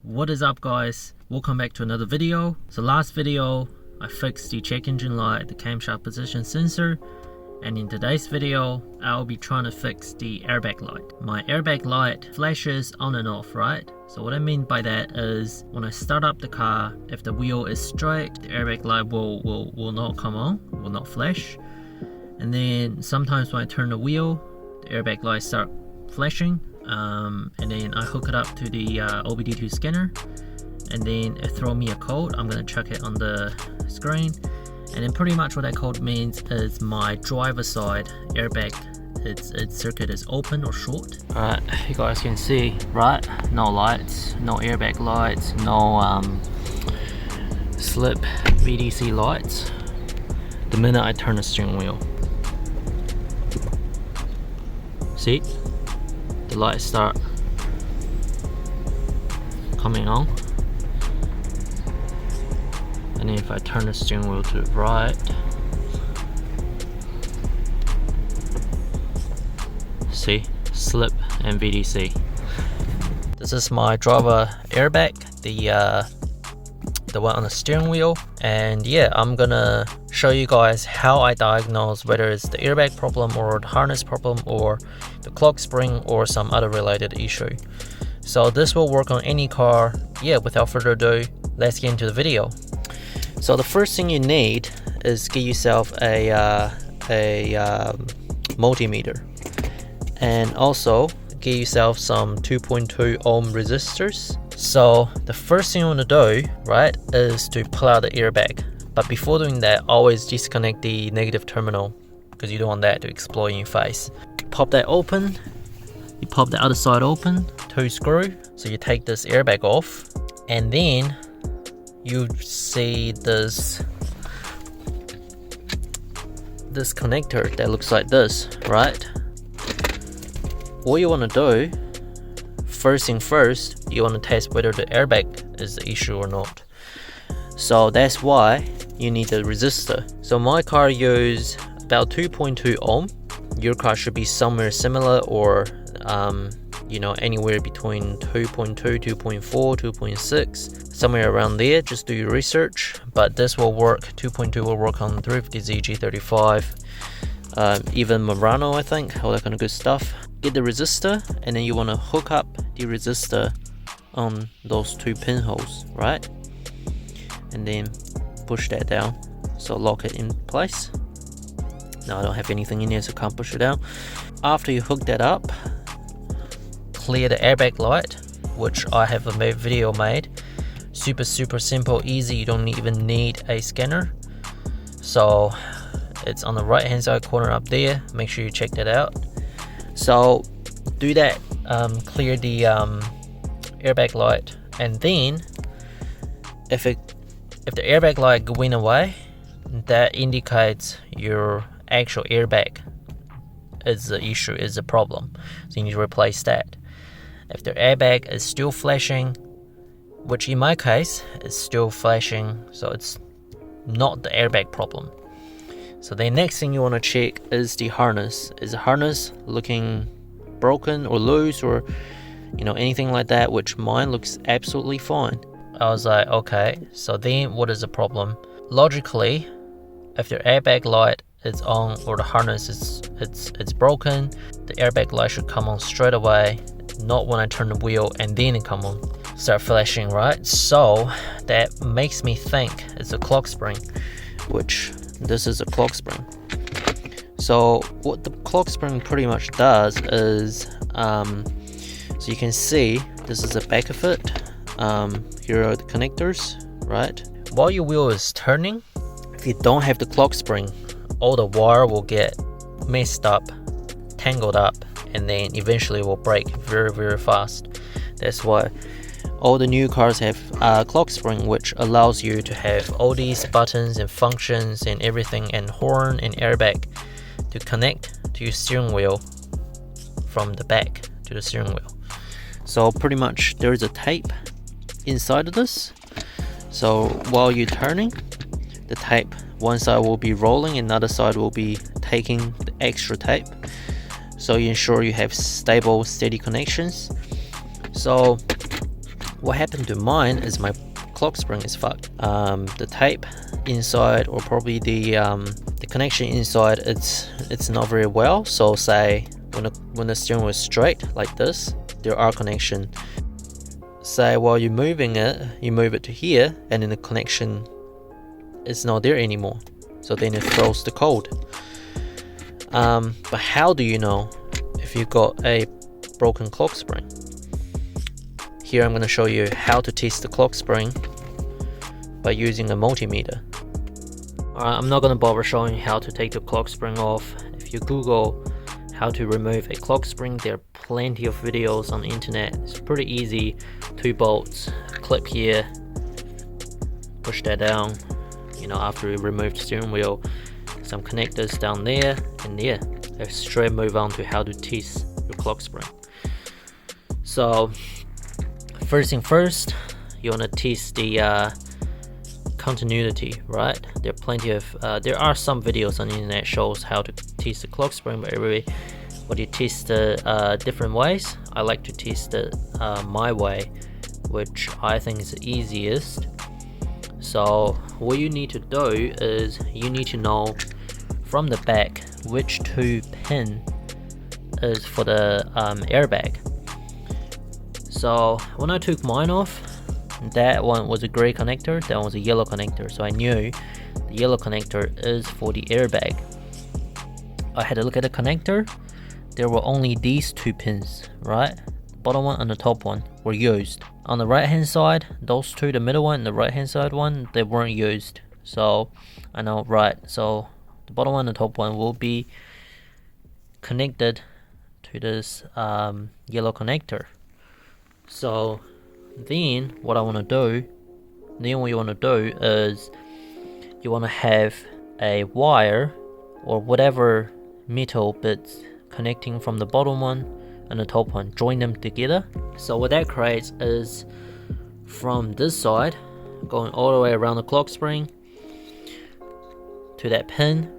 What is up, guys? Welcome back to another video. So last video I fixed the check engine light, the camshaft position sensor, and in today's video I'll be trying to fix the airbag light. My airbag light flashes on and off, right? So what I mean by that is when I start up the car, if the wheel is straight, the airbag light will not come on, will not flash. And then sometimes when I turn the wheel, the airbag lights start flashing. And then I hook it up to the OBD2 scanner, and then it throws me a code. I'm gonna check it on the screen, and then pretty much what that code means is my driver side airbag, its circuit is open or short. Alright, you guys can see, right? No lights, no airbag lights, no slip VDC lights the minute I turn the steering wheel. See? The lights start coming on, and then if I turn the steering wheel to the right, see, slip and VDC. This is my driver airbag, the one on the steering wheel, and yeah, I'm gonna show you guys how I diagnose whether it's the airbag problem or the harness problem or the clock spring or some other related issue. So this will work on any car. Yeah, without further ado, let's get into the video. So the first thing you need is get yourself a multimeter, and also get yourself some 2.2 ohm resistors. So the first thing you want to do, right, is to pull out the airbag. But before doing that, always disconnect the negative terminal, because you don't want that to explode in your face. Pop that open, you pop the other side open, 2 screw. So you take this airbag off, and then you see this connector that looks like this, right? What you want to do, first thing first, you want to test whether the airbag is the issue or not. So that's why you need the resistor. So my car uses about 2.2 ohm. Your car should be somewhere similar, or you know, anywhere between 2.2, 2.4, 2.6, somewhere around there. Just do your research, but this will work. 2.2 will work on 350Z, G35, even Murano, I think, all that kind of good stuff. Get the resistor, and then you want to hook up the resistor on those 2 pinholes, right? And then push that down, so lock it in place. Now I don't have anything in here, so can't push it down. After you hook that up, clear the airbag light, which I have a video made. Super simple, easy. You don't even need a scanner. So it's on the right hand side corner up there. Make sure you check that out. So do that, clear the airbag light, and then if the airbag light went away, that indicates your actual airbag is the issue, is the problem. So you need to replace that. If the airbag is still flashing, which in my case is still flashing, so it's not the airbag problem. So the next thing you want to check is the harness. Is the harness looking broken or loose, or you know, anything like that, which mine looks absolutely fine. I was like, okay, so then what is the problem? Logically, if the airbag light is on or the harness is it's broken, the airbag light should come on straight away, not when I turn the wheel and then it come on, start flashing, right? So that makes me think it's a clock spring, which this is a clock spring. So what the clock spring pretty much does is, so you can see this is the back of it. Here are the connectors, right? While your wheel is turning, if you don't have the clock spring, all the wire will get messed up, tangled up, and then eventually will break very fast. That's why all the new cars have a clock spring, which allows you to have all these buttons and functions and everything, and horn and airbag to connect to your steering wheel from the back to the steering wheel. So pretty much there is a tape inside of this. So while you're turning, the tape, one side will be rolling, another side will be taking the extra tape. So you ensure you have stable, steady connections. So What happened to mine is my clock spring is fucked. The tape inside, or probably the connection inside, it's not very well. So say when the steering wheel is straight like this, there are connection. Say while you're moving it, you move it to here, and then the connection is not there anymore. So then it throws the code. But how do you know if you got a broken clock spring? Here I'm going to show you how to test the clock spring by using a multimeter. Alright, I'm not going to bother showing you how to take the clock spring off. If you Google how to remove a clock spring, there are plenty of videos on the internet. It's pretty easy. 2 bolts, clip here, push that down, after you remove the steering wheel, some connectors down there, and there. Let's straight move on to how to test your clock spring. So first thing first, you want to test the continuity, right? There are some videos on the internet shows how to test the clock spring, but you test different ways. I like to test it my way, which I think is the easiest. So what you need to do is you need to know from the back which 2 pin is for the airbag. So when I took mine off, that one was a gray connector, that one was a yellow connector, so I knew the yellow connector is for the airbag. I had a look at the connector. There were only these 2 pins, right? The bottom one and the top one were used. On the right hand side, those 2, the middle one and the right hand side one, they weren't used. So I know, right, so the bottom one and the top one will be connected to this yellow connector. So then what you want to do is you want to have a wire or whatever metal bits connecting from the bottom one and the top one, join them together. So what that creates is from this side going all the way around the clock spring to that pin,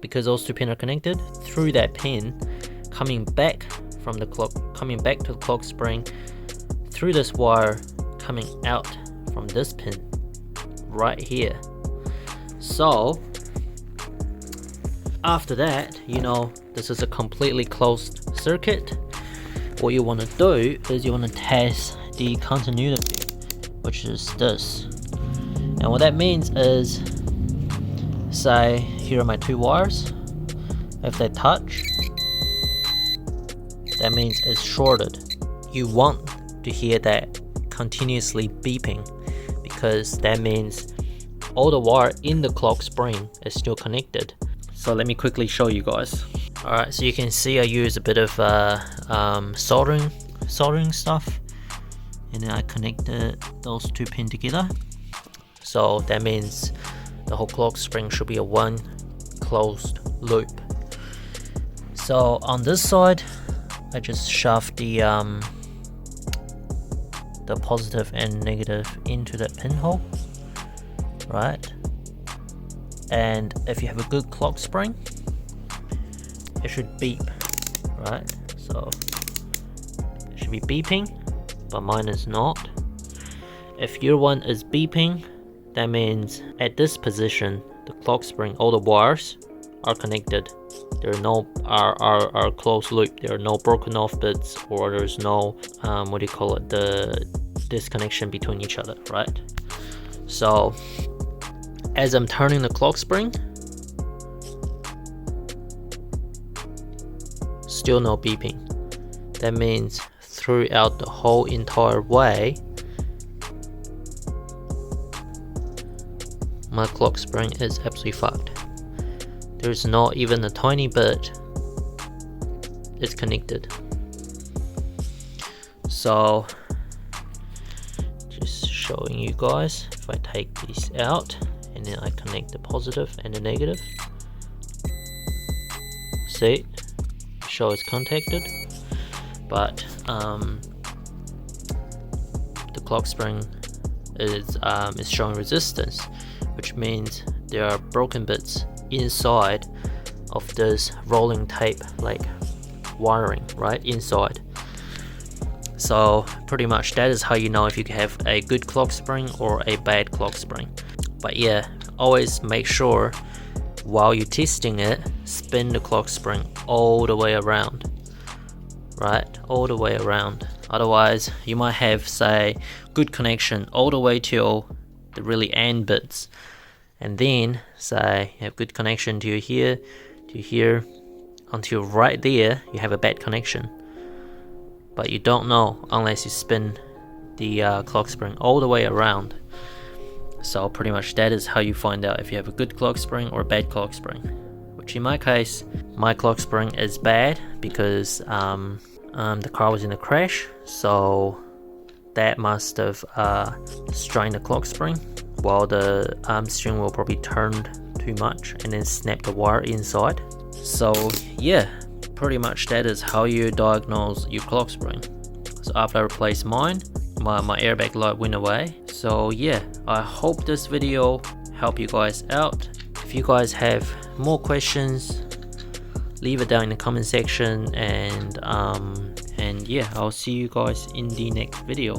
because those 2 pins are connected, through that pin, coming back to the clock spring, through this wire, coming out from this pin right here. So after that, this is a completely closed circuit. What you want to do is you want to test the continuity, which is this. And what that means is, say here are my 2 wires. If they touch, that means it's shorted. You want to hear that continuously beeping, because that means all the wire in the clock spring is still connected. So let me quickly show you guys. Alright, so you can see I use a bit of soldering stuff, and then I connected those 2 pins together. So that means the whole clock spring should be a one closed loop. So on this side, I just shove the positive and negative into that pinhole, right? And if you have a good clock spring, it should beep, right? So it should be beeping, but mine is not. If your one is beeping, that means at this position, the clock spring, all the wires are connected. There are no are closed loop. There are no broken off bits, or there's no the disconnection between each other, right? So as I'm turning the clock spring, still no beeping. That means throughout the whole entire way, my clock spring is absolutely fucked. There's not even a tiny bit it's connected. So just showing you guys, if I take these out and then I connect the positive and the negative, see, show it's contacted, but the clock spring is showing resistance, which means there are broken bits inside of this rolling tape like wiring, right inside. So pretty much that is how you know if you have a good clock spring or a bad clock spring. But yeah, always make sure while you're testing it, spin the clock spring all the way around, right? All the way around. Otherwise you might have, say, good connection all the way till the really end bits, and then say you have good connection to here to here until right there you have a bad connection. But you don't know unless you spin the clock spring all the way around. So pretty much that is how you find out if you have a good clock spring or a bad clock spring. Which in my case, my clock spring is bad because the car was in a crash, so that must have strained the clock spring, while the steering wheel probably turned too much and then snapped the wire inside. So yeah, pretty much that is how you diagnose your clock spring. So after I replaced mine, my airbag light went away. So yeah, I hope this video helped you guys out. If you guys have more questions, leave it down in the comment section, and yeah, I'll see you guys in the next video.